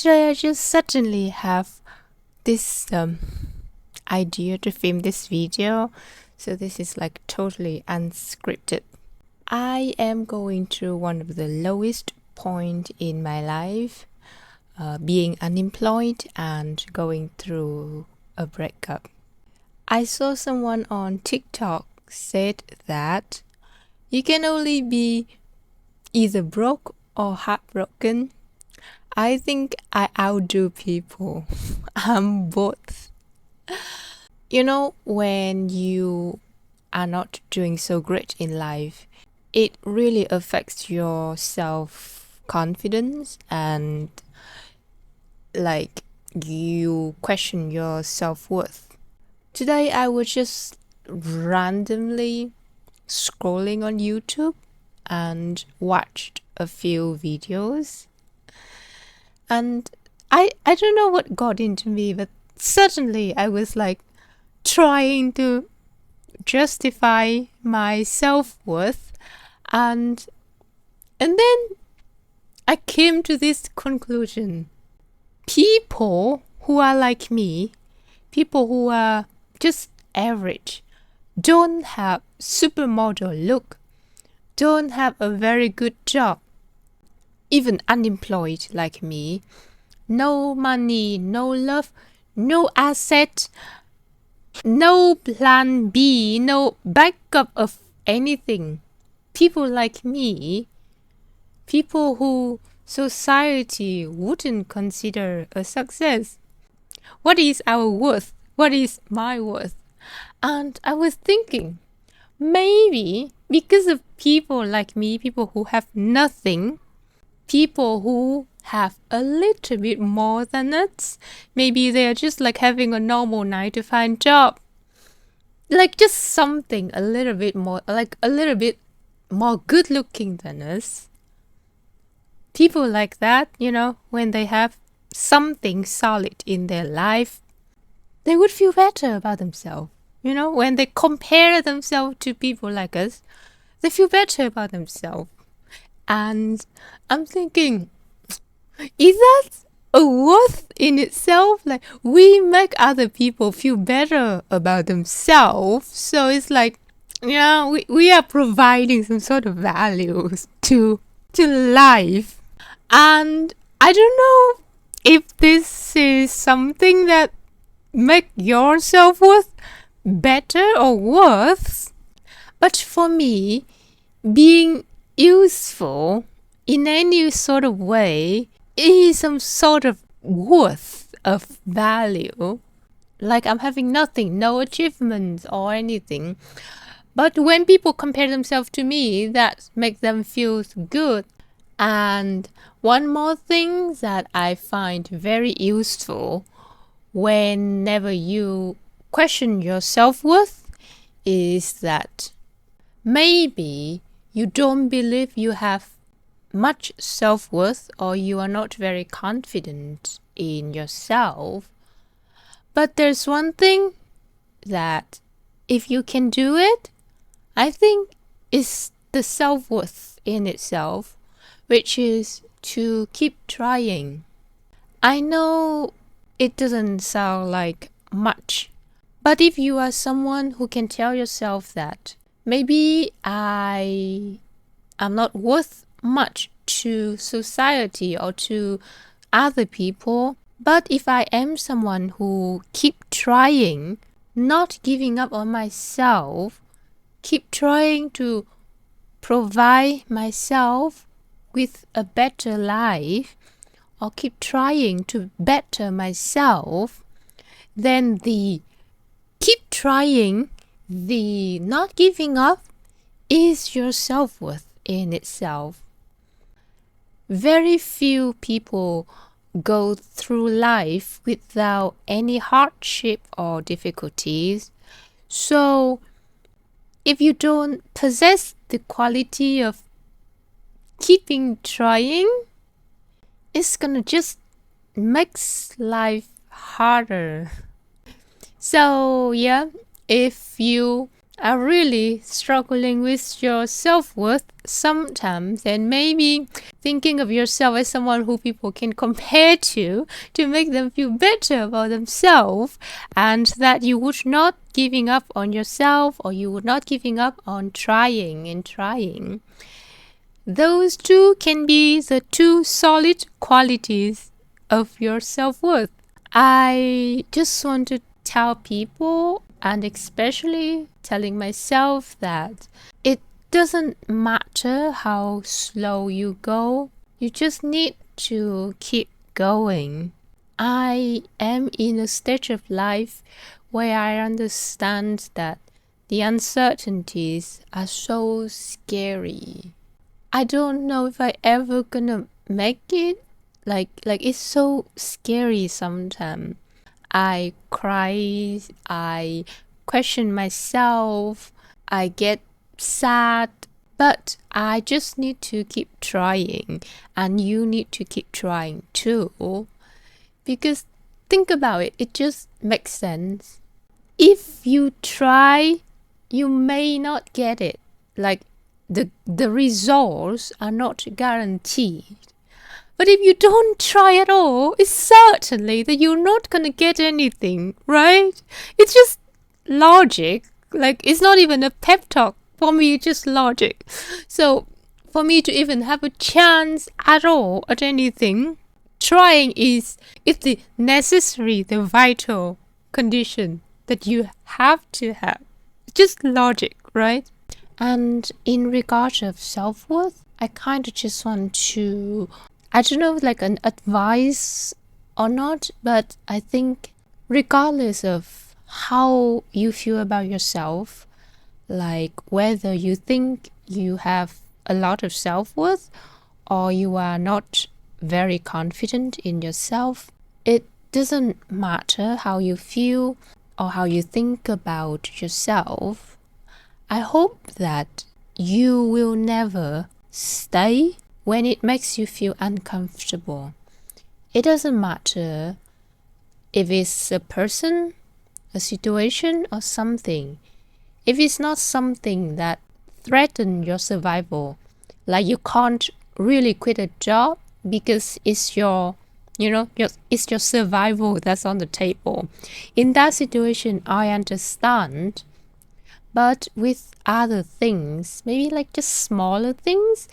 Yesterday, I just suddenly have this idea to film this video. So this is like totally unscripted. I am going through one of the lowest point in my life, being unemployed and going through a breakup. I saw someone on TikTok said that you can only be either broke or heartbroken. I think I outdo people. I'm both. You know, when you are not doing so great in life, it really affects your self-confidence and like you question your self-worth. Today I was just randomly scrolling on YouTube and watched a few videos. And I don't know what got into me, but suddenly I was like trying to justify my self-worth and then I came to this conclusion. People who are like me, people who are just average, don't have supermodel look, don't have a very good job, even unemployed like me, no money, no love, no asset, no plan B, no backup of anything. People like me, people who society wouldn't consider a success. What is our worth? What is my worth? And I was thinking, maybe because of people like me, people who have nothing, people who have a little bit more than us, maybe they're just like having a normal 9 to 5 job, like just something a little bit more, like a little bit more good looking than us. People like that, you know, when they have something solid in their life, they would feel better about themselves. You know, when they compare themselves to people like us, they feel better about themselves. And I'm thinking, is that a worth in itself? Like, we make other people feel better about themselves. So it's like, yeah, we are providing some sort of values to life. And I don't know if this is something that make your self-worth better or worse. But for me, being useful in any sort of way is some sort of worth of value. Like I'm having nothing, no achievements or anything. But when people compare themselves to me, that makes them feel good. And one more thing that I find very useful whenever you question your self-worth is that maybe you don't believe you have much self-worth or you are not very confident in yourself. But there's one thing that if you can do it, I think is the self-worth in itself, which is to keep trying. I know it doesn't sound like much, but if you are someone who can tell yourself that maybe I am not worth much to society or to other people, but if I am someone who keep trying, not giving up on myself, keep trying to provide myself with a better life, or keep trying to better myself, then the keep trying, the not giving up is your self-worth in itself. Very few people go through life without any hardship or difficulties. So if you don't possess the quality of keeping trying, it's gonna just makes life harder. So yeah, if you are really struggling with your self-worth sometimes, and maybe thinking of yourself as someone who people can compare to make them feel better about themselves, and that you would not giving up on yourself, or you would not giving up on trying. Those two can be the two solid qualities of your self-worth. I just want to tell people, and especially telling myself, that it doesn't matter how slow you go, you just need to keep going. I am in a stage of life where I understand that the uncertainties are so scary. I don't know if I ever gonna make it. Like it's so scary sometimes. I cry, I question myself, I get sad, but I just need to keep trying, and you need to keep trying too. Because think about it, it just makes sense. If you try, you may not get it. Like the results are not guaranteed. But if you don't try at all, it's certainly that you're not gonna get anything, right? It's just logic. Like, it's not even a pep talk. For me, it's just logic. So, for me to even have a chance at all at anything, trying is the necessary, the vital condition that you have to have. Just logic, right? And in regard of self-worth, I kind of just want to, I don't know, like an advice or not, but I think regardless of how you feel about yourself, like whether you think you have a lot of self-worth or you are not very confident in yourself, it doesn't matter how you feel or how you think about yourself. I hope that you will never stay when it makes you feel uncomfortable. It doesn't matter if it's a person, a situation, or something. If it's not something that threatens your survival, like you can't really quit a job because it's your it's your survival that's on the table. In that situation, I understand. But with other things, maybe like just smaller things,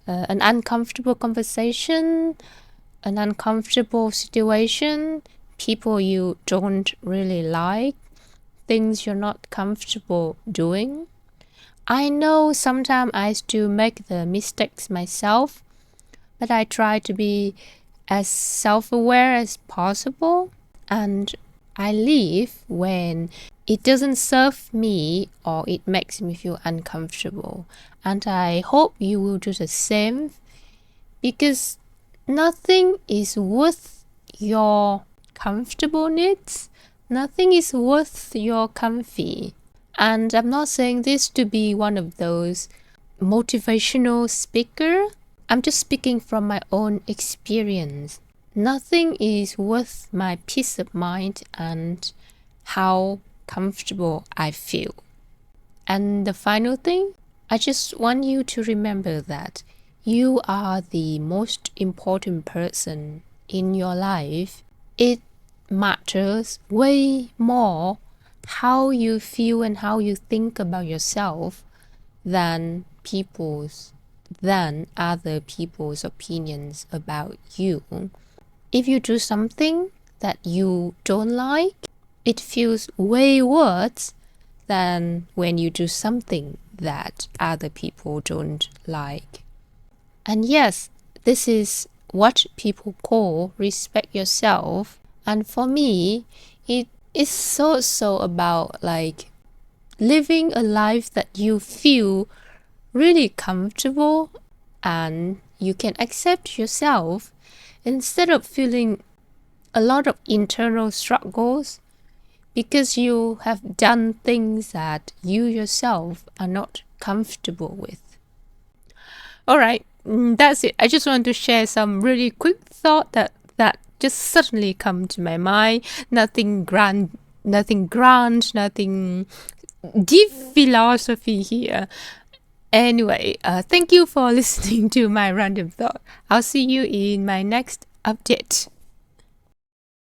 an uncomfortable conversation, an uncomfortable situation, people you don't really like, things you're not comfortable doing. I know sometimes I still make the mistakes myself, but I try to be as self-aware as possible, and I leave when it doesn't serve me or it makes me feel uncomfortable. And I hope you will do the same, because nothing is worth your comfortable needs. Nothing is worth your comfy. And I'm not saying this to be one of those motivational speaker. I'm just speaking from my own experience. Nothing is worth my peace of mind and how comfortable I feel. And the final thing, I just want you to remember that you are the most important person in your life. It matters way more how you feel and how you think about yourself than other people's opinions about you. If you do something that you don't like, it feels way worse than when you do something that other people don't like. And yes, this is what people call respect yourself. And for me, it is so about like living a life that you feel really comfortable and you can accept yourself instead of feeling a lot of internal struggles because you have done things that you yourself are not comfortable with. All right, that's it. I just want to share some really quick thought that just suddenly come to my mind. Nothing grand, nothing deep philosophy here. Anyway, thank you for listening to my random thought. I'll see you in my next update.